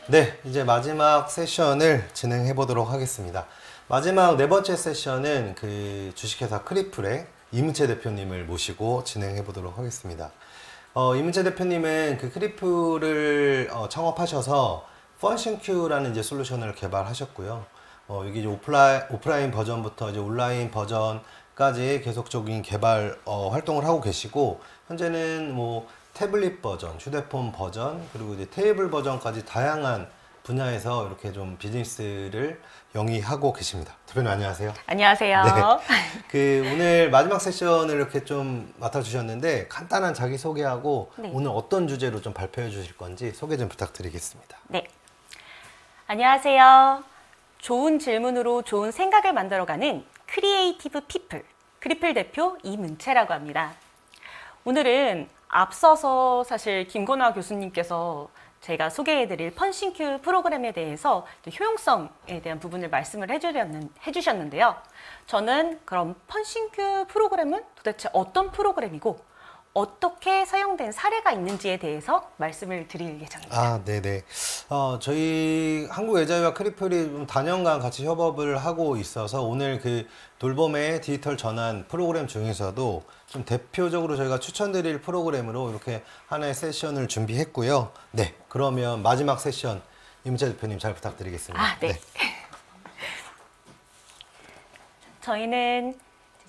네, 이제 마지막 세션을 진행해 보도록 하겠습니다. 마지막 네 번째 세션은 그 주식회사 크리플의 이문채 대표님을 모시고 진행해 보도록 하겠습니다. 이문채 대표님은 그 크리플을 창업하셔서 펀싱큐라는 이제 솔루션을 개발하셨고요. 이게 이제 오프라인 버전부터 이제 온라인 버전까지 계속적인 개발 활동을 하고 계시고, 현재는 뭐 태블릿 버전, 휴대폰 버전, 그리고 이제 테이블 버전까지 다양한 분야에서 이렇게 좀 비즈니스를 영위하고 계십니다. 대표님 안녕하세요. 안녕하세요. 네. 오늘 마지막 세션을 이렇게 좀 맡아주셨는데, 간단한 자기소개하고 네. 오늘 어떤 주제로 좀 발표해 주실 건지 소개 좀 부탁드리겠습니다. 네. 안녕하세요. 좋은 질문으로 좋은 생각을 만들어가는 크리에이티브 피플, 크리플 대표 이문채라고 합니다. 오늘은 앞서서 사실 김건화 교수님께서 제가 소개해드릴 펀싱큐 프로그램에 대해서 효용성에 대한 부분을 말씀을 해주셨는데요. 저는 그럼 펀싱큐 프로그램은 도대체 어떤 프로그램이고 어떻게 사용된 사례가 있는지에 대해서 말씀을 드릴 예정입니다. 네네. 저희 한국외자이와 크리플이 좀 다년간 같이 협업을 하고 있어서 오늘 그 돌봄의 디지털 전환 프로그램 중에서도 좀 대표적으로 저희가 추천드릴 프로그램으로 이렇게 하나의 세션을 준비했고요. 네. 그러면 마지막 세션 이문채 대표님 잘 부탁드리겠습니다. 네. 저희는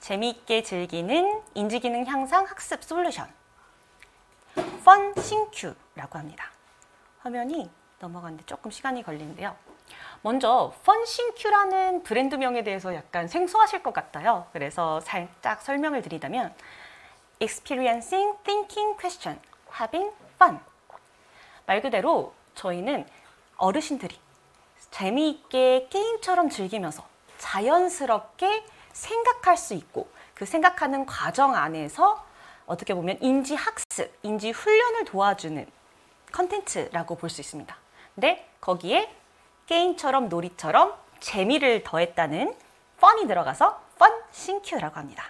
재미있게 즐기는 인지기능 향상 학습 솔루션 펀싱큐라고 합니다. 화면이 넘어가는데 조금 시간이 걸리는데요. 먼저 펀싱큐라는 브랜드명에 대해서 약간 생소하실 것 같아요. 그래서 살짝 설명을 드리자면 Experiencing Thinking Question, Having Fun. 말 그대로 저희는 어르신들이 재미있게 게임처럼 즐기면서 자연스럽게 생각할 수 있고, 그 생각하는 과정 안에서 어떻게 보면 인지학습, 인지훈련을 도와주는 컨텐츠라고 볼 수 있습니다. 근데 거기에 게임처럼 놀이처럼 재미를 더했다는 펀이 들어가서 펀싱큐라고 합니다.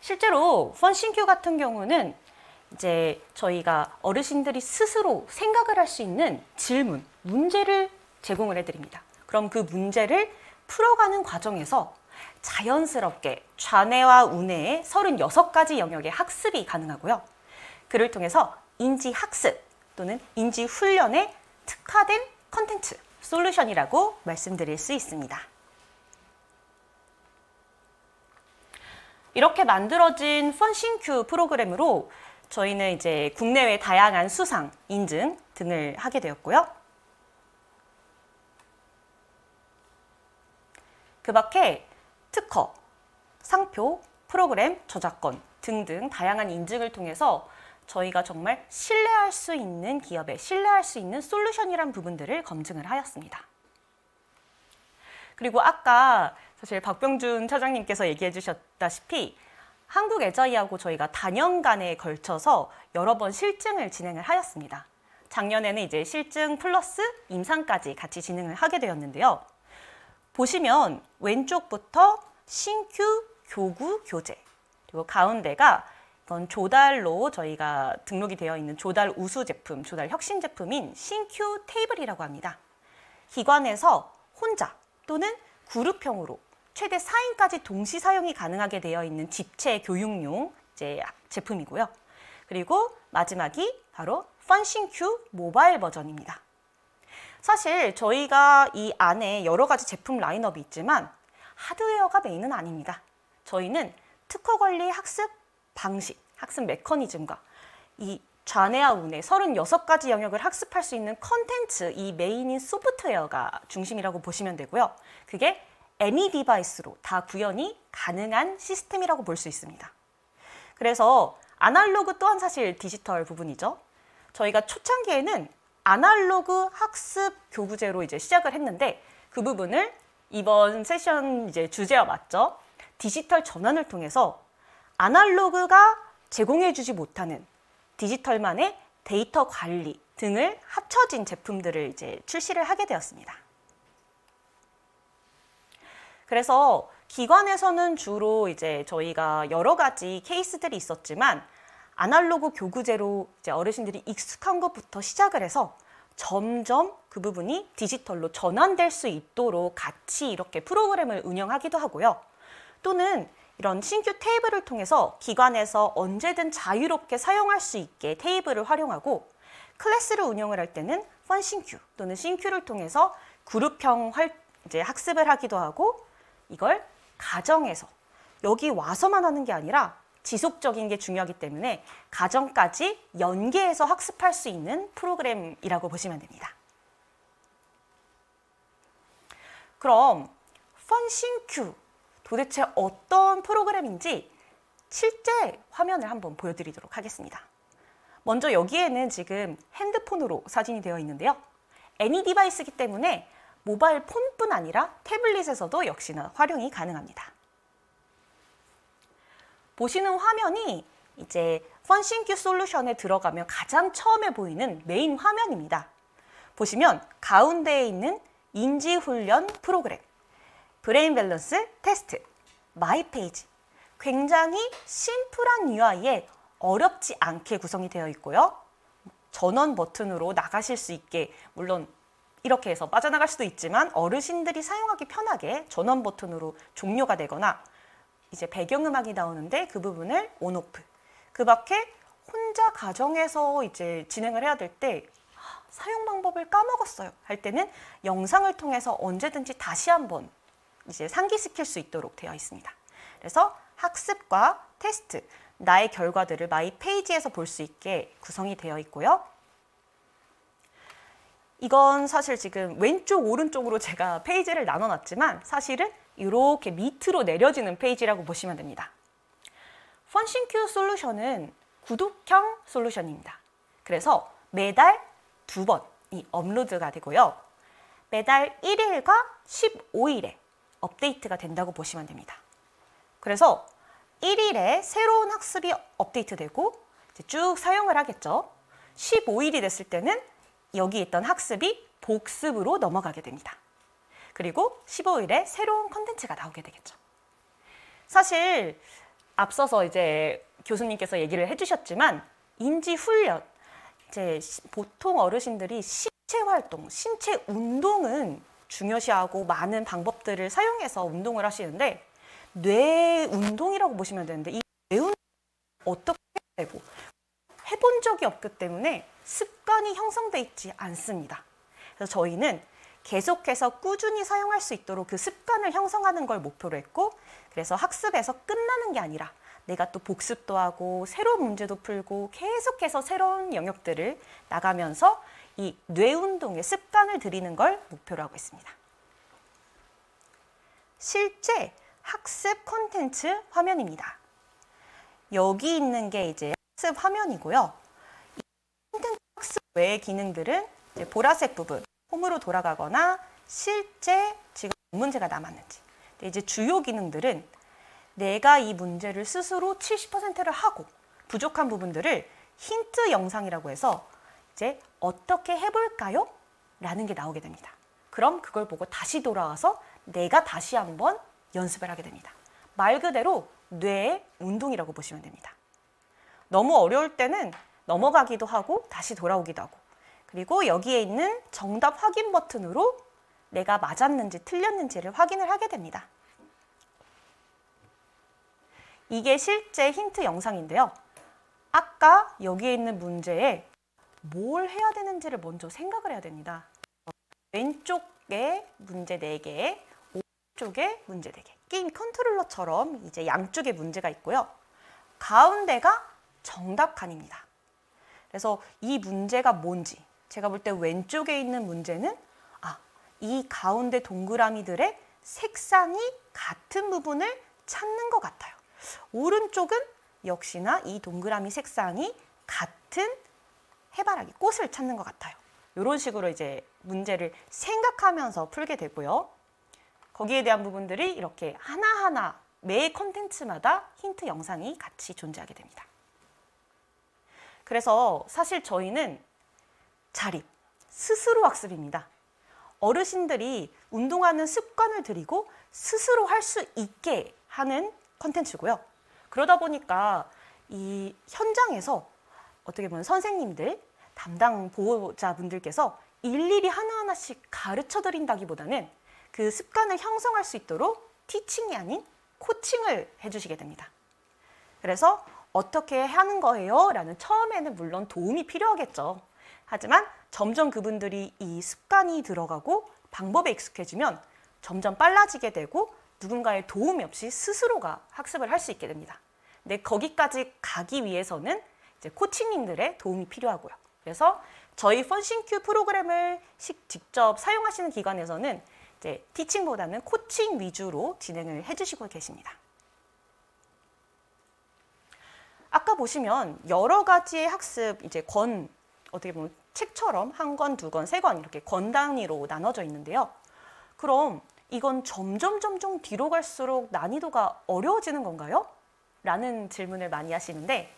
실제로 펀싱큐 같은 경우는 이제 저희가 어르신들이 스스로 생각을 할 수 있는 질문, 문제를 제공을 해드립니다. 그럼 그 문제를 풀어가는 과정에서 자연스럽게 좌뇌와 우뇌의 36가지 영역의 학습이 가능하고요. 그를 통해서 인지학습 또는 인지훈련에 특화된 컨텐츠, 솔루션이라고 말씀드릴 수 있습니다. 이렇게 만들어진 펀싱큐 프로그램으로 저희는 이제 국내외 다양한 수상, 인증 등을 하게 되었고요. 그 밖에 특허, 상표, 프로그램, 저작권 등등 다양한 인증을 통해서 저희가 정말 신뢰할 수 있는 기업에 신뢰할 수 있는 솔루션이란 부분들을 검증을 하였습니다. 그리고 아까 사실 박병준 차장님께서 얘기해 주셨다시피 한국에자이하고 저희가 다년간에 걸쳐서 여러 번 실증을 진행을 하였습니다. 작년에는 이제 실증 플러스 임상까지 같이 진행을 하게 되었는데요. 보시면 왼쪽부터 신규 교구 교재, 그리고 가운데가 이건 조달로 저희가 등록이 되어 있는 조달 우수 제품, 조달 혁신 제품인 신규 테이블이라고 합니다. 기관에서 혼자 또는 그룹형으로 최대 4인까지 동시 사용이 가능하게 되어 있는 집체 교육용 제품이고요. 그리고 마지막이 바로 펀싱큐 모바일 버전입니다. 사실 저희가 이 안에 여러 가지 제품 라인업이 있지만 하드웨어가 메인은 아닙니다. 저희는 특허 관리 학습 방식, 학습 메커니즘과 이 좌뇌와 우뇌 36가지 영역을 학습할 수 있는 컨텐츠, 이 메인인 소프트웨어가 중심이라고 보시면 되고요. 그게 애니 디바이스로 다 구현이 가능한 시스템이라고 볼 수 있습니다. 그래서 아날로그 또한 사실 디지털 부분이죠. 저희가 초창기에는 아날로그 학습 교구제로 이제 시작을 했는데 그 부분을 이번 세션 이제 주제와 맞죠? 디지털 전환을 통해서 아날로그가 제공해주지 못하는 디지털만의 데이터 관리 등을 합쳐진 제품들을 이제 출시를 하게 되었습니다. 그래서 기관에서는 주로 이제 저희가 여러 가지 케이스들이 있었지만 아날로그 교구제로 이제 어르신들이 익숙한 것부터 시작을 해서 점점 그 부분이 디지털로 전환될 수 있도록 같이 이렇게 프로그램을 운영하기도 하고요. 또는 이런 신규 테이블을 통해서 기관에서 언제든 자유롭게 사용할 수 있게 테이블을 활용하고, 클래스를 운영을 할 때는 펀신큐 또는 신큐를 통해서 그룹형 학습을 하기도 하고, 이걸 가정에서 여기 와서만 하는 게 아니라 지속적인 게 중요하기 때문에 가정까지 연계해서 학습할 수 있는 프로그램이라고 보시면 됩니다. 그럼 펀신큐 도대체 어떤 프로그램인지 실제 화면을 한번 보여드리도록 하겠습니다. 먼저 여기에는 지금 핸드폰으로 사진이 되어 있는데요. 애니 디바이스이기 때문에 모바일 폰뿐 아니라 태블릿에서도 역시나 활용이 가능합니다. 보시는 화면이 이제 펀신큐 솔루션에 들어가면 가장 처음에 보이는 메인 화면입니다. 보시면 가운데에 있는 인지훈련 프로그램, 브레인 밸런스 테스트, 마이 페이지, 굉장히 심플한 UI에 어렵지 않게 구성이 되어 있고요. 전원 버튼으로 나가실 수 있게, 물론 이렇게 해서 빠져나갈 수도 있지만 어르신들이 사용하기 편하게 전원 버튼으로 종료가 되거나, 이제 배경음악이 나오는데 그 부분을 온, 오프. 그 밖에 혼자 가정에서 이제 진행을 해야 될 때 사용 방법을 까먹었어요 할 때는 영상을 통해서 언제든지 다시 한번 이제 상기시킬 수 있도록 되어 있습니다. 그래서 학습과 테스트, 나의 결과들을 마이 페이지에서 볼 수 있게 구성이 되어 있고요. 이건 사실 지금 왼쪽, 오른쪽으로 제가 페이지를 나눠놨지만 사실은 이렇게 밑으로 내려지는 페이지라고 보시면 됩니다. 펀신큐 솔루션은 구독형 솔루션입니다. 그래서 매달 2번이 업로드가 되고요. 매달 1일과 15일에 업데이트가 된다고 보시면 됩니다. 그래서 1일에 새로운 학습이 업데이트되고 이제 쭉 사용을 하겠죠. 15일이 됐을 때는 여기 있던 학습이 복습으로 넘어가게 됩니다. 그리고 15일에 새로운 컨텐츠가 나오게 되겠죠. 사실 앞서서 이제 교수님께서 얘기를 해주셨지만 인지훈련, 이제 보통 어르신들이 신체 활동, 신체 운동은 중요시하고 많은 방법들을 사용해서 운동을 하시는데, 뇌 운동이라고 보시면 되는데, 이 뇌 운동 어떻게 되고 해본 적이 없기 때문에 습관이 형성돼 있지 않습니다. 그래서 저희는 계속해서 꾸준히 사용할 수 있도록 그 습관을 형성하는 걸 목표로 했고, 그래서 학습에서 끝나는 게 아니라 내가 또 복습도 하고 새로운 문제도 풀고 계속해서 새로운 영역들을 나가면서 이 뇌 운동의 습관을 들이는 걸 목표로 하고 있습니다. 실제 학습 콘텐츠 화면입니다. 여기 있는 게 이제 학습 화면이고요. 이 콘텐츠 학습 외의 기능들은 이제 보라색 부분, 홈으로 돌아가거나 실제 지금 문제가 남았는지. 이제 주요 기능들은 내가 이 문제를 스스로 70%를 하고 부족한 부분들을 힌트 영상이라고 해서 이제 어떻게 해볼까요? 라는 게 나오게 됩니다. 그럼 그걸 보고 다시 돌아와서 내가 다시 한번 연습을 하게 됩니다. 말 그대로 뇌의 운동이라고 보시면 됩니다. 너무 어려울 때는 넘어가기도 하고 다시 돌아오기도 하고, 그리고 여기에 있는 정답 확인 버튼으로 내가 맞았는지 틀렸는지를 확인을 하게 됩니다. 이게 실제 힌트 영상인데요. 아까 여기에 있는 문제에 뭘 해야 되는지를 먼저 생각을 해야 됩니다. 왼쪽에 문제 4개, 오른쪽에 문제 4개. 게임 컨트롤러처럼 이제 양쪽에 문제가 있고요. 가운데가 정답 칸입니다. 그래서 이 문제가 뭔지, 제가 볼 때 왼쪽에 있는 문제는 이 가운데 동그라미들의 색상이 같은 부분을 찾는 것 같아요. 오른쪽은 역시나 이 동그라미 색상이 같은 해바라기, 꽃을 찾는 것 같아요. 이런 식으로 이제 문제를 생각하면서 풀게 되고요. 거기에 대한 부분들이 이렇게 하나하나 매 컨텐츠마다 힌트 영상이 같이 존재하게 됩니다. 그래서 사실 저희는 자립, 스스로 학습입니다. 어르신들이 운동하는 습관을 들이고 스스로 할 수 있게 하는 컨텐츠고요. 그러다 보니까 이 현장에서 어떻게 보면 선생님들, 담당 보호자분들께서 일일이 하나하나씩 가르쳐 드린다기보다는 그 습관을 형성할 수 있도록 티칭이 아닌 코칭을 해주시게 됩니다. 그래서 어떻게 하는 거예요? 라는 처음에는 물론 도움이 필요하겠죠. 하지만 점점 그분들이 이 습관이 들어가고 방법에 익숙해지면 점점 빨라지게 되고 누군가의 도움이 없이 스스로가 학습을 할 수 있게 됩니다. 근데 거기까지 가기 위해서는 이제 코치님들의 도움이 필요하고요. 그래서 저희 펀싱큐 프로그램을 직접 사용하시는 기관에서는 이제 티칭보다는 코칭 위주로 진행을 해주시고 계십니다. 아까 보시면 여러 가지의 학습, 이제 어떻게 보면 책처럼 한 권, 두 권, 세 권 이렇게 권 단위로 나눠져 있는데요. 그럼 이건 점점 뒤로 갈수록 난이도가 어려워지는 건가요? 라는 질문을 많이 하시는데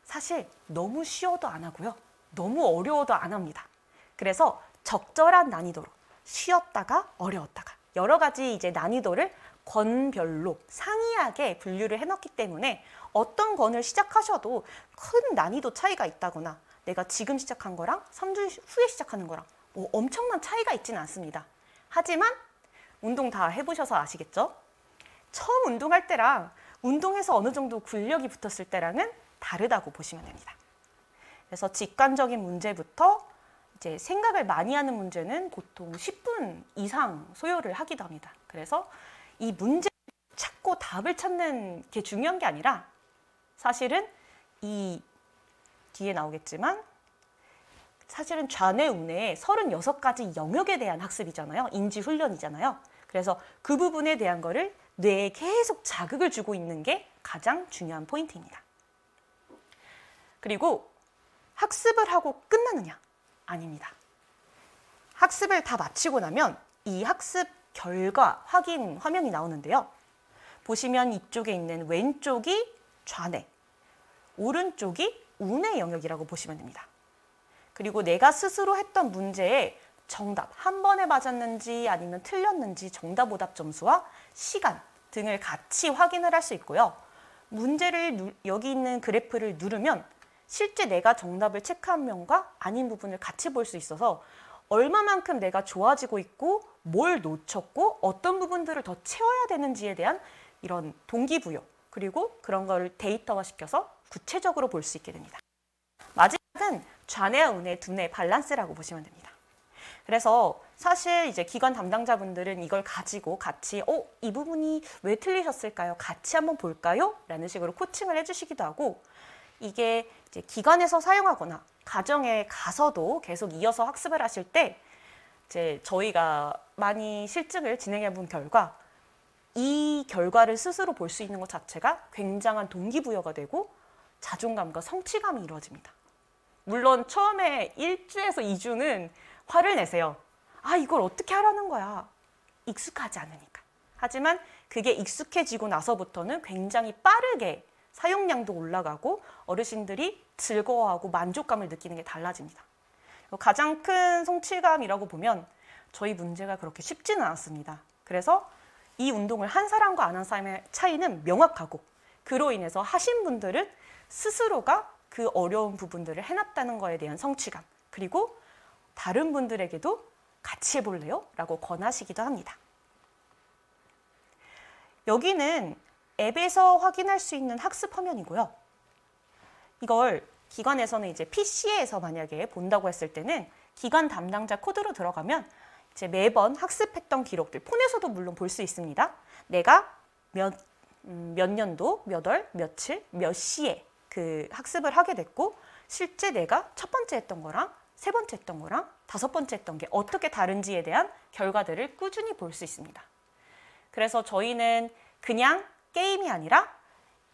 사실 너무 쉬워도 안 하고요. 너무 어려워도 안 합니다. 그래서 적절한 난이도로 쉬었다가 어려웠다가 여러 가지 이제 난이도를 권별로 상이하게 분류를 해놨기 때문에 어떤 권을 시작하셔도 큰 난이도 차이가 있다거나 내가 지금 시작한 거랑 3주 후에 시작하는 거랑 뭐 엄청난 차이가 있지는 않습니다. 하지만 운동 다 해보셔서 아시겠죠? 처음 운동할 때랑 운동해서 어느 정도 근력이 붙었을 때랑은 다르다고 보시면 됩니다. 그래서 직관적인 문제부터 이제 생각을 많이 하는 문제는 보통 10분 이상 소요를 하기도 합니다. 그래서 이 문제를 찾고 답을 찾는 게 중요한 게 아니라 사실은 이 뒤에 나오겠지만 사실은 좌뇌 우뇌의 36가지 영역에 대한 학습이잖아요. 인지훈련이잖아요. 그래서 그 부분에 대한 거를 뇌에 계속 자극을 주고 있는 게 가장 중요한 포인트입니다. 그리고 학습을 하고 끝나느냐? 아닙니다. 학습을 다 마치고 나면 이 학습 결과 확인 화면이 나오는데요. 보시면 이쪽에 있는 왼쪽이 좌뇌, 오른쪽이 우뇌 영역이라고 보시면 됩니다. 그리고 내가 스스로 했던 문제의 정답, 한 번에 맞았는지 아니면 틀렸는지 정답 오답 점수와 시간 등을 같이 확인을 할 수 있고요. 문제를 여기 있는 그래프를 누르면 실제 내가 정답을 체크한 면과 아닌 부분을 같이 볼 수 있어서 얼마만큼 내가 좋아지고 있고 뭘 놓쳤고 어떤 부분들을 더 채워야 되는지에 대한 이런 동기부여 그리고 그런 걸 데이터화시켜서 구체적으로 볼 수 있게 됩니다. 마지막은 좌뇌와 우뇌, 두뇌 밸런스라고 보시면 됩니다. 그래서 사실 이제 기관 담당자분들은 이걸 가지고 같이 이 부분이 왜 틀리셨을까요? 같이 한번 볼까요? 라는 식으로 코칭을 해주시기도 하고 이게 이제 기관에서 사용하거나 가정에 가서도 계속 이어서 학습을 하실 때 이제 저희가 많이 실증을 진행해 본 결과 이 결과를 스스로 볼 수 있는 것 자체가 굉장한 동기부여가 되고 자존감과 성취감이 이루어집니다. 물론 처음에 1주에서 2주는 화를 내세요. 아, 이걸 어떻게 하라는 거야. 익숙하지 않으니까. 하지만 그게 익숙해지고 나서부터는 굉장히 빠르게 사용량도 올라가고 어르신들이 즐거워하고 만족감을 느끼는 게 달라집니다. 가장 큰 성취감이라고 보면 저희 문제가 그렇게 쉽지는 않았습니다. 그래서 이 운동을 한 사람과 안 한 사람의 차이는 명확하고 그로 인해서 하신 분들은 스스로가 그 어려운 부분들을 해놨다는 거에 대한 성취감 그리고 다른 분들에게도 같이 해볼래요? 라고 권하시기도 합니다. 여기는 앱에서 확인할 수 있는 학습 화면이고요. 이걸 기관에서는 이제 PC에서 만약에 본다고 했을 때는 기관 담당자 코드로 들어가면 이제 매번 학습했던 기록들, 폰에서도 물론 볼 수 있습니다. 내가 몇 년도, 몇 월, 며칠, 몇 시에 그 학습을 하게 됐고 실제 내가 첫 번째 했던 거랑 세 번째 했던 거랑 다섯 번째 했던 게 어떻게 다른지에 대한 결과들을 꾸준히 볼 수 있습니다. 그래서 저희는 그냥 게임이 아니라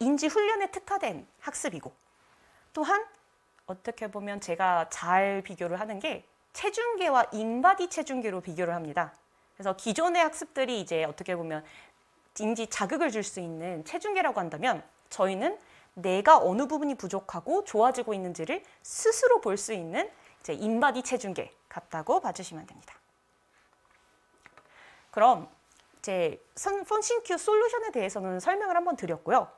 인지 훈련에 특화된 학습이고 또한 어떻게 보면 제가 잘 비교를 하는 게 체중계와 인바디 체중계로 비교를 합니다. 그래서 기존의 학습들이 이제 어떻게 보면 인지 자극을 줄 수 있는 체중계라고 한다면 저희는 내가 어느 부분이 부족하고 좋아지고 있는지를 스스로 볼 수 있는 이제 인바디 체중계 같다고 봐주시면 됩니다. 그럼 이제 펀싱큐 솔루션에 대해서는 설명을 한번 드렸고요.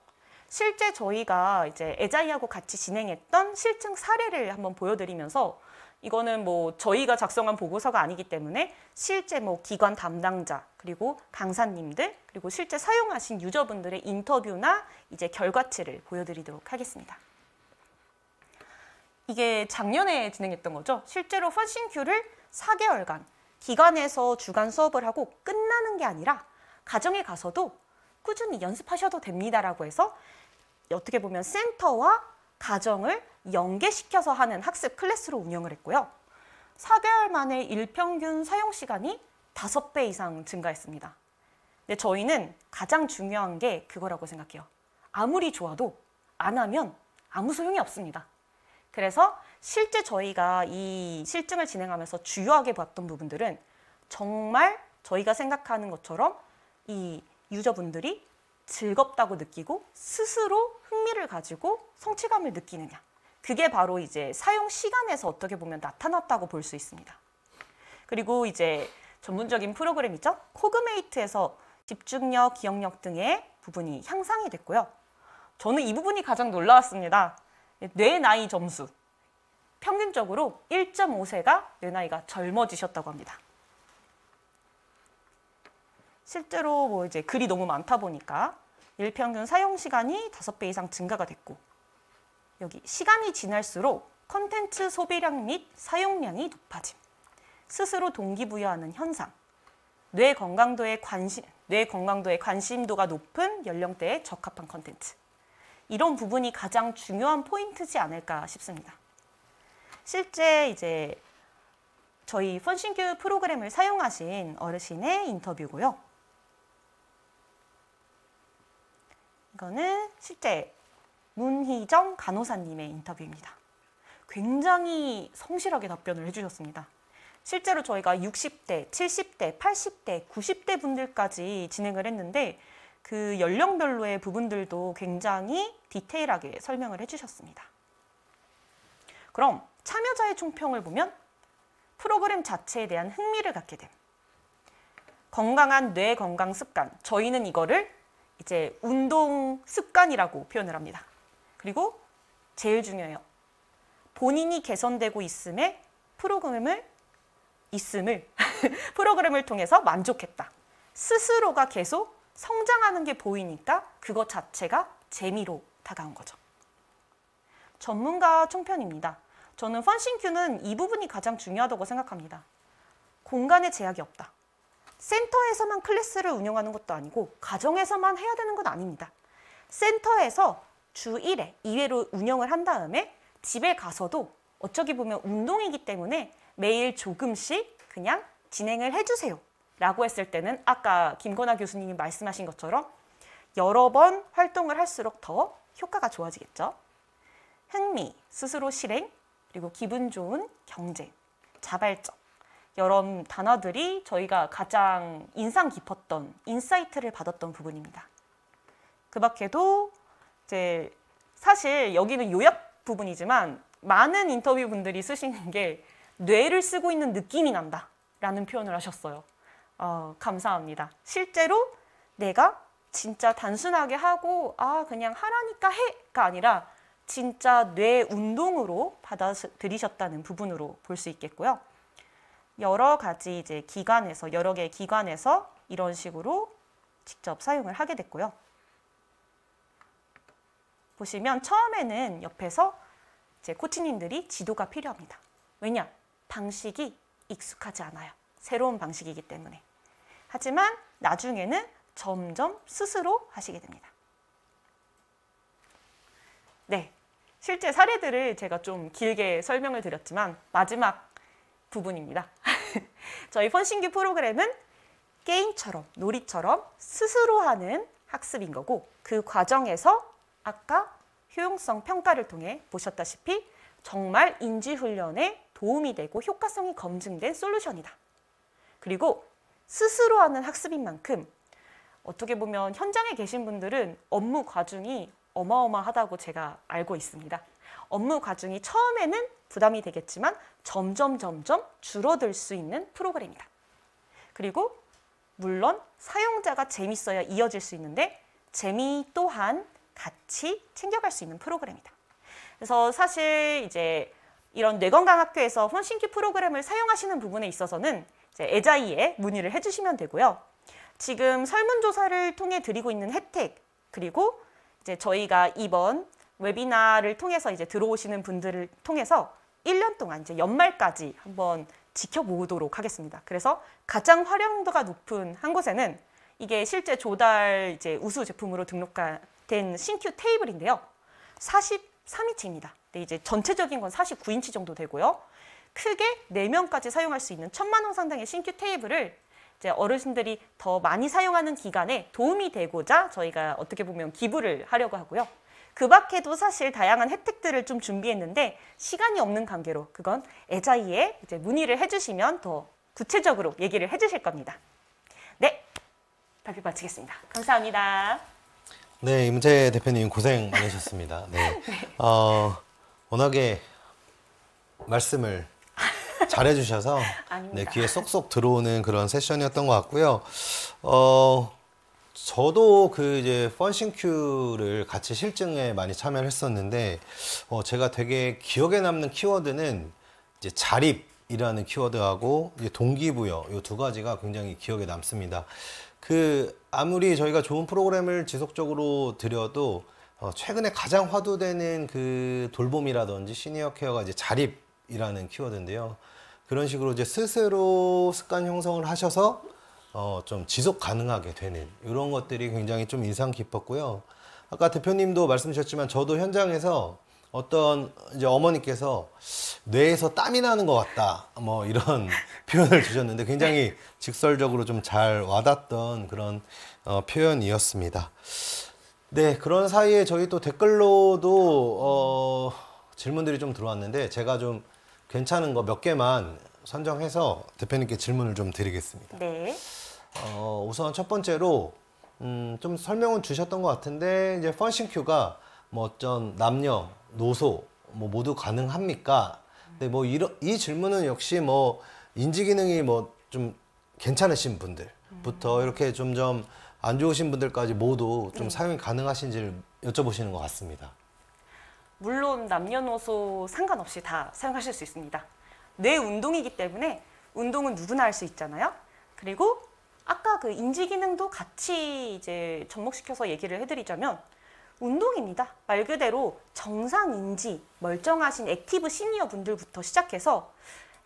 실제 저희가 이제 에자이하고 같이 진행했던 실증 사례를 한번 보여드리면서 이거는 뭐 저희가 작성한 보고서가 아니기 때문에 실제 뭐 기관 담당자 그리고 강사님들 그리고 실제 사용하신 유저분들의 인터뷰나 이제 결과치를 보여드리도록 하겠습니다. 이게 작년에 진행했던 거죠. 실제로 펀싱큐를 4개월간 기관에서 주간 수업을 하고 끝나는 게 아니라 가정에 가서도 꾸준히 연습하셔도 됩니다라고 해서 어떻게 보면 센터와 가정을 연계시켜서 하는 학습 클래스로 운영을 했고요. 4개월 만에 일평균 사용 시간이 5배 이상 증가했습니다. 근데 저희는 가장 중요한 게 그거라고 생각해요. 아무리 좋아도 안 하면 아무 소용이 없습니다. 그래서 실제 저희가 이 실증을 진행하면서 주요하게 봤던 부분들은 정말 저희가 생각하는 것처럼 이 유저분들이 즐겁다고 느끼고 스스로 흥미를 가지고 성취감을 느끼느냐. 그게 바로 이제 사용 시간에서 어떻게 보면 나타났다고 볼 수 있습니다. 그리고 이제 전문적인 프로그램이죠. 코그메이트에서 집중력, 기억력 등의 부분이 향상이 됐고요. 저는 이 부분이 가장 놀라웠습니다. 뇌 나이 점수. 평균적으로 1.5세가 뇌 나이가 젊어지셨다고 합니다. 실제로 뭐 이제 글이 너무 많다 보니까 일평균 사용 시간이 5배 이상 증가가 됐고, 여기 시간이 지날수록 콘텐츠 소비량 및 사용량이 높아짐, 스스로 동기부여하는 현상, 뇌 건강도의 관심도가 높은 연령대에 적합한 콘텐츠. 이런 부분이 가장 중요한 포인트지 않을까 싶습니다. 실제 이제 저희 펀싱큐 프로그램을 사용하신 어르신의 인터뷰고요. 이거는 실제 문희정 간호사님의 인터뷰입니다. 굉장히 성실하게 답변을 해주셨습니다. 실제로 저희가 60대, 70대, 80대, 90대 분들까지 진행을 했는데 그 연령별로의 부분들도 굉장히 디테일하게 설명을 해주셨습니다. 그럼 참여자의 총평을 보면 프로그램 자체에 대한 흥미를 갖게 됨. 건강한 뇌 건강 습관. 저희는 이거를 이제 운동 습관이라고 표현을 합니다. 그리고 제일 중요해요. 본인이 개선되고 있음을 프로그램을 통해서 만족했다. 스스로가 계속 성장하는 게 보이니까 그것 자체가 재미로 다가온 거죠. 전문가 총편입니다. 저는 펀싱큐는 이 부분이 가장 중요하다고 생각합니다. 공간에 제약이 없다. 센터에서만 클래스를 운영하는 것도 아니고 가정에서만 해야 되는 건 아닙니다. 센터에서 주 1회, 2회로 운영을 한 다음에 집에 가서도 어쩌기 보면 운동이기 때문에 매일 조금씩 그냥 진행을 해주세요. 라고 했을 때는 아까 김건아 교수님이 말씀하신 것처럼 여러 번 활동을 할수록 더 효과가 좋아지겠죠. 흥미, 스스로 실행, 그리고 기분 좋은 경쟁, 자발적. 여러 단어들이 저희가 가장 인상 깊었던 인사이트를 받았던 부분입니다. 그 밖에도 이제 사실 여기는 요약 부분이지만 많은 인터뷰 분들이 쓰시는 게 뇌를 쓰고 있는 느낌이 난다 라는 표현을 하셨어요. 감사합니다. 실제로 내가 진짜 단순하게 하고 그냥 하라니까 해가 아니라 진짜 뇌 운동으로 받아들이셨다는 부분으로 볼 수 있겠고요. 여러 가지 이제 기관에서, 여러 개의 기관에서 이런 식으로 직접 사용을 하게 됐고요. 보시면 처음에는 옆에서 이제 코치님들이 지도가 필요합니다. 왜냐? 방식이 익숙하지 않아요. 새로운 방식이기 때문에. 하지만 나중에는 점점 스스로 하시게 됩니다. 네, 실제 사례들을 제가 좀 길게 설명을 드렸지만 마지막 부분입니다. 저희 펀싱큐 프로그램은 게임처럼, 놀이처럼 스스로 하는 학습인 거고 그 과정에서 아까 효용성 평가를 통해 보셨다시피 정말 인지훈련에 도움이 되고 효과성이 검증된 솔루션이다. 그리고 스스로 하는 학습인 만큼 어떻게 보면 현장에 계신 분들은 업무 과중이 어마어마하다고 제가 알고 있습니다. 업무 과중이 처음에는 부담이 되겠지만 점점 줄어들 수 있는 프로그램이다. 그리고 물론 사용자가 재밌어야 이어질 수 있는데 재미 또한 같이 챙겨갈 수 있는 프로그램이다. 그래서 사실 이제 이런 뇌건강학교에서 펀싱큐 프로그램을 사용하시는 부분에 있어서는 이제 에자이에 문의를 해주시면 되고요. 지금 설문조사를 통해 드리고 있는 혜택, 그리고 이제 저희가 이번 웨비나를 통해서 이제 들어오시는 분들을 통해서 1년 동안 이제 연말까지 한번 지켜보도록 하겠습니다. 그래서 가장 활용도가 높은 한 곳에는 이게 실제 조달 이제 우수 제품으로 등록된 신큐 테이블인데요. 43인치입니다. 근데 이제 전체적인 건 49인치 정도 되고요. 크게 4명까지 사용할 수 있는 1,000만 원 상당의 신큐 테이블을 이제 어르신들이 더 많이 사용하는 기간에 도움이 되고자 저희가 어떻게 보면 기부를 하려고 하고요. 그 밖에도 사실 다양한 혜택들을 좀 준비했는데 시간이 없는 관계로 그건 에자이에 이제 문의를 해주시면 더 구체적으로 얘기를 해주실 겁니다. 네, 발표 마치겠습니다. 감사합니다. 네, 임은채 대표님 고생 많으셨습니다. 네. 워낙에 말씀을 잘해주셔서 네, 귀에 쏙쏙 들어오는 그런 세션이었던 것 같고요. 저도 그 이제 펀싱큐를 같이 실증에 많이 참여를 했었는데, 제가 되게 기억에 남는 키워드는 이제 자립이라는 키워드하고 이제 동기부여, 이 두 가지가 굉장히 기억에 남습니다. 아무리 저희가 좋은 프로그램을 지속적으로 드려도, 최근에 가장 화두되는 그 돌봄이라든지 시니어 케어가 이제 자립이라는 키워드인데요. 그런 식으로 이제 스스로 습관 형성을 하셔서 좀 지속 가능하게 되는 이런 것들이 굉장히 좀 인상 깊었고요. 아까 대표님도 말씀 주셨지만 저도 현장에서 어떤 이제 어머니께서 뇌에서 땀이 나는 것 같다 뭐 이런 표현을 주셨는데 굉장히 직설적으로 좀 잘 와닿던 그런 표현이었습니다. 네, 그런 사이에 저희 또 댓글로도 질문들이 좀 들어왔는데 제가 좀 괜찮은 거 몇 개만 선정해서 대표님께 질문을 좀 드리겠습니다. 네. 우선 첫 번째로 좀 설명은 주셨던 것 같은데 이제 펀싱큐가 뭐 어떤 남녀, 노소 뭐 모두 가능합니까? 근데 뭐 이 질문은 역시 뭐 인지 기능이 뭐 좀 괜찮으신 분들부터 이렇게 좀 안 좋으신 분들까지 모두 좀 사용이 가능하신지를 여쭤보시는 것 같습니다. 물론 남녀노소 상관없이 다 사용하실 수 있습니다. 뇌 운동이기 때문에 운동은 누구나 할 수 있잖아요. 그리고 아까 그 인지 기능도 같이 이제 접목시켜서 얘기를 해드리자면 운동입니다. 말 그대로 정상 인지, 멀쩡하신 액티브 시니어 분들부터 시작해서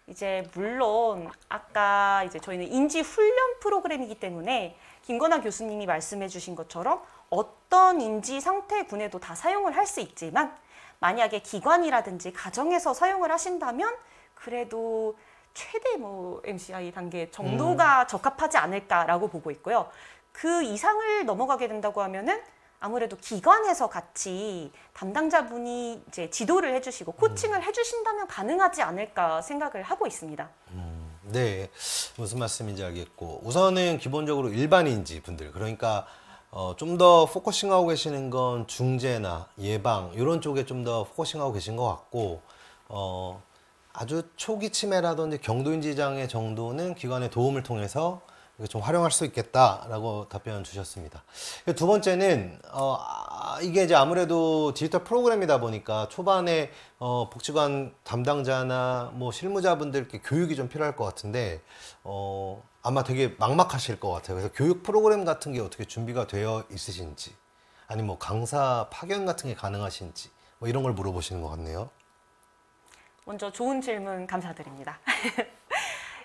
이제 물론 아까 이제 저희는 인지 훈련 프로그램이기 때문에 김건아 교수님이 말씀해 주신 것처럼 어떤 인지 상태군에도 다 사용을 할 수 있지만 만약에 기관이라든지 가정에서 사용을 하신다면 그래도 최대 뭐 MCI 단계 정도가 적합하지 않을까라고 보고 있고요. 그 이상을 넘어가게 된다고 하면은 아무래도 기관에서 같이 담당자분이 이제 지도를 해주시고 코칭을 해주신다면 가능하지 않을까 생각을 하고 있습니다. 네, 무슨 말씀인지 알겠고 우선은 기본적으로 일반인지 분들 그러니까 좀 더 포커싱하고 계시는 건 중재나 예방 이런 쪽에 좀 더 포커싱하고 계신 것 같고 아주 초기 치매라든지 경도인지 장애 정도는 기관의 도움을 통해서 좀 활용할 수 있겠다라고 답변 주셨습니다. 두 번째는 이게 이제 아무래도 디지털 프로그램이다 보니까 초반에 복지관 담당자나 뭐 실무자분들께 교육이 좀 필요할 것 같은데 아마 되게 막막하실 것 같아요. 그래서 교육 프로그램 같은 게 어떻게 준비가 되어 있으신지 아니면 뭐 강사 파견 같은 게 가능하신지 뭐 이런 걸 물어보시는 것 같네요. 먼저 좋은 질문 감사드립니다.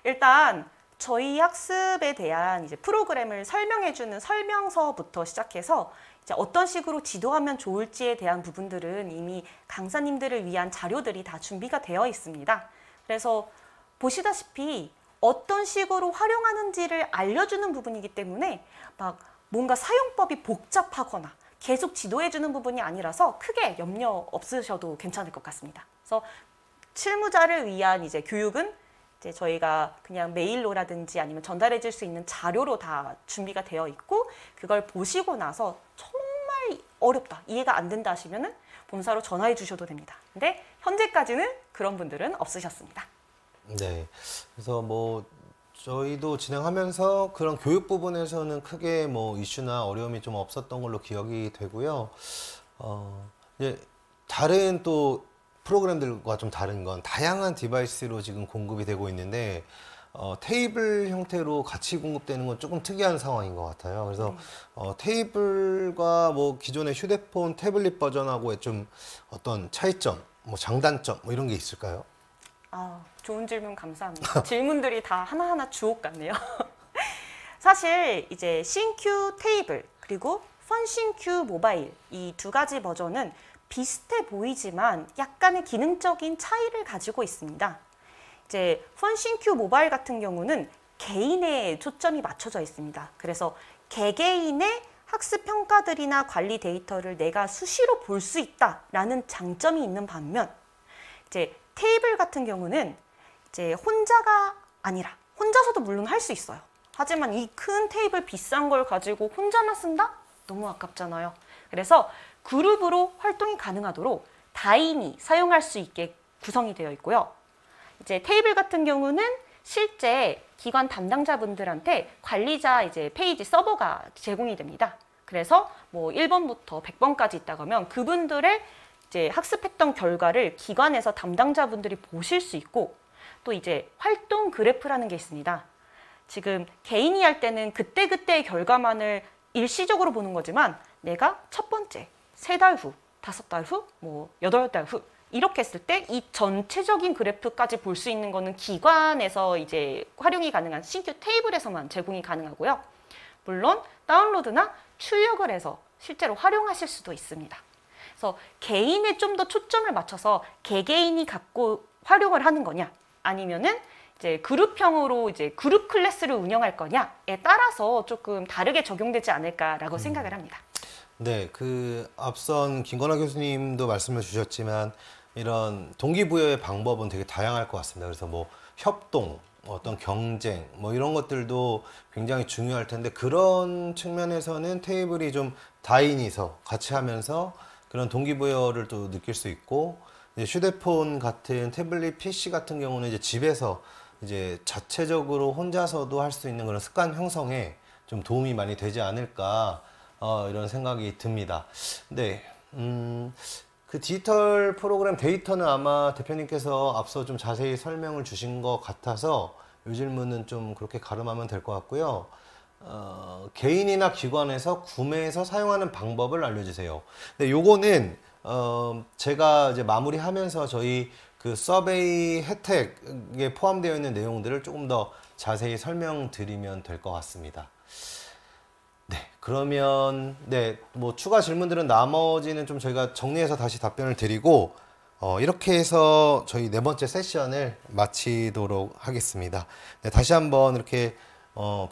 일단 저희 학습에 대한 이제 프로그램을 설명해주는 설명서부터 시작해서 이제 어떤 식으로 지도하면 좋을지에 대한 부분들은 이미 강사님들을 위한 자료들이 다 준비가 되어 있습니다. 그래서 보시다시피 어떤 식으로 활용하는지를 알려주는 부분이기 때문에 막 뭔가 사용법이 복잡하거나 계속 지도해주는 부분이 아니라서 크게 염려 없으셔도 괜찮을 것 같습니다. 그래서 실무자를 위한 이제 교육은 이제 저희가 그냥 메일로라든지 아니면 전달해 줄 수 있는 자료로 다 준비가 되어 있고 그걸 보시고 나서 정말 어렵다, 이해가 안 된다 하시면은 본사로 전화해 주셔도 됩니다. 근데 현재까지는 그런 분들은 없으셨습니다. 네. 그래서 뭐 저희도 진행하면서 그런 교육 부분에서는 크게 뭐 이슈나 어려움이 좀 없었던 걸로 기억이 되고요. 이제 다른 또 프로그램들과 좀 다른 건 다양한 디바이스로 지금 공급이 되고 있는데 테이블 형태로 같이 공급되는 건 조금 특이한 상황인 것 같아요. 그래서 테이블과 뭐 기존의 휴대폰, 태블릿 버전하고의 좀 어떤 차이점, 뭐 장단점 뭐 이런 게 있을까요? 아, 좋은 질문 감사합니다. 질문들이 다 하나하나 주옥 같네요. 사실 이제 신큐 테이블 그리고 펀신큐 모바일 이 두 가지 버전은 비슷해 보이지만 약간의 기능적인 차이를 가지고 있습니다. 이제 펀신큐 모바일 같은 경우는 개인에 초점이 맞춰져 있습니다. 그래서 개개인의 학습 평가들이나 관리 데이터를 내가 수시로 볼 수 있다라는 장점이 있는 반면 이제 테이블 같은 경우는 이제 혼자가 아니라 혼자서도 물론 할 수 있어요. 하지만 이 큰 테이블 비싼 걸 가지고 혼자만 쓴다? 너무 아깝잖아요. 그래서 그룹으로 활동이 가능하도록 다인이 사용할 수 있게 구성이 되어 있고요. 이제 테이블 같은 경우는 실제 기관 담당자분들한테 관리자 이제 페이지 서버가 제공이 됩니다. 그래서 뭐 1번부터 100번까지 있다고 하면 그분들의 이제 학습했던 결과를 기관에서 담당자분들이 보실 수 있고 또 이제 활동 그래프라는 게 있습니다. 지금 개인이 할 때는 그때그때의 결과만을 일시적으로 보는 거지만 내가 첫 번째, 3달 후, 5달 후, 뭐 8달 후 이렇게 했을 때 이 전체적인 그래프까지 볼 수 있는 거는 기관에서 이제 활용이 가능한 신규 테이블에서만 제공이 가능하고요. 물론 다운로드나 출력을 해서 실제로 활용하실 수도 있습니다. 그래서 개인에 좀 더 초점을 맞춰서 개개인이 갖고 활용을 하는 거냐 아니면은 이제 그룹형으로 이제 그룹 클래스를 운영할 거냐에 따라서 조금 다르게 적용되지 않을까라고 생각을 합니다. 네, 그 앞선 김건아 교수님도 말씀을 주셨지만 이런 동기부여의 방법은 되게 다양할 것 같습니다. 그래서 뭐 협동, 어떤 경쟁, 뭐 이런 것들도 굉장히 중요할 텐데 그런 측면에서는 테이블이 좀 다인이서 같이 하면서 그런 동기부여를 또 느낄 수 있고 이제 휴대폰 같은 태블릿 PC 같은 경우는 이제 집에서 이제 자체적으로 혼자서도 할 수 있는 그런 습관 형성에 좀 도움이 많이 되지 않을까 이런 생각이 듭니다. 네, 그 디지털 프로그램 데이터는 아마 대표님께서 앞서 좀 자세히 설명을 주신 것 같아서 이 질문은 좀 그렇게 가름하면 될 것 같고요. 개인이나 기관에서 구매해서 사용하는 방법을 알려주세요. 근데 요거는 제가 이제 마무리하면서 저희 그 서베이 혜택에 포함되어 있는 내용들을 조금 더 자세히 설명드리면 될 것 같습니다. 네, 그러면 네, 뭐 추가 질문들은 나머지는 좀 저희가 정리해서 다시 답변을 드리고 이렇게 해서 저희 4번째 세션을 마치도록 하겠습니다. 네, 다시 한번 이렇게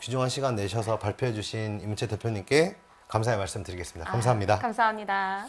귀중한 시간 내셔서 발표해 주신 임채 대표님께 감사의 말씀 드리겠습니다. 감사합니다. 감사합니다.